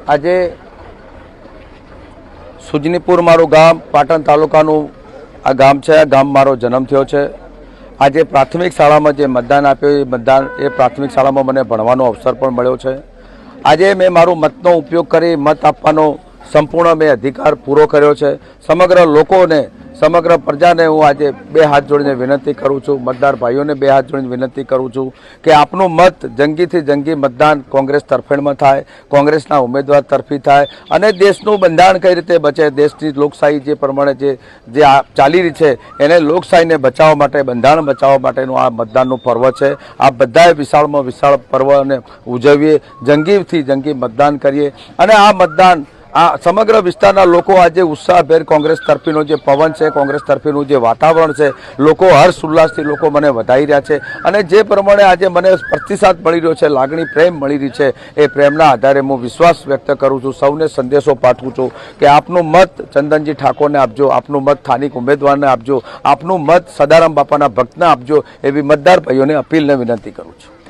આજે સુજનીપુર મારું ગામ પાટણ તાલુકાનું આ ગામ છે। આ ગામ મારો જન્મ થયો છે। આજે પ્રાથમિક શાળામાં જે મતદાન આપ્યું એ પ્રાથમિક શાળામાં મને ભણવાનો અવસર પણ મળ્યો છે। આજે મેં મારું મતનો ઉપયોગ કરી મત આપવાનો સંપૂર્ણ મેં અધિકાર પૂરો કર્યો છે। સમગ્ર લોકોને સમગ્ર પ્રજાને હું આજે બે હાથ જોડીને વિનંતી કરું છું, મતદાર ભાઈઓને બે હાથ જોડીને વિનંતી કરું છું કે આપનું મત જંગીથી જંગી મતદાન કોંગ્રેસ તરફેણમાં થાય, કોંગ્રેસના ઉમેદવાર તરફી થાય અને દેશનું બંધારણ કઈ રીતે બચે, દેશની લોકશાહી જે પ્રમાણે જે ચાલી રહી છે એને લોકશાહીને બચાવવા માટે, બંધારણ બચાવવા માટેનું આ મતદાનનું પર્વ છે। આ બધાએ વિશાળમાં વિશાળ પર્વને ઉજવીએ, જંગીથી જંગી મતદાન કરીએ અને આ મતદાન આ સમગ્ર વિસ્તારના લોકો આજે ઉત્સાહભેર કોંગ્રેસ તરફીનો જે પવન છે, કોંગ્રેસ તરફીનું જે વાતાવરણ છે, લોકો હર્ષ ઉલ્લાસથી લોકો મને વધાવી રહ્યા છે અને જે પ્રમાણે આજે મને પ્રતિસાદ મળી રહ્યો છે, લાગણી પ્રેમ મળી રહી છે, એ પ્રેમના આધારે હું વિશ્વાસ વ્યક્ત કરું છું, સૌને સંદેશો પાઠવું છું કે આપનું મત ચંદનજી ઠાકોરને આપજો, આપનું મત સ્થાનિક ઉમેદવારને આપજો, આપનું મત સદારામ બાપાના ભક્તને આપજો, એવી મતદાર ભાઈઓને અપીલને વિનંતી કરું છું।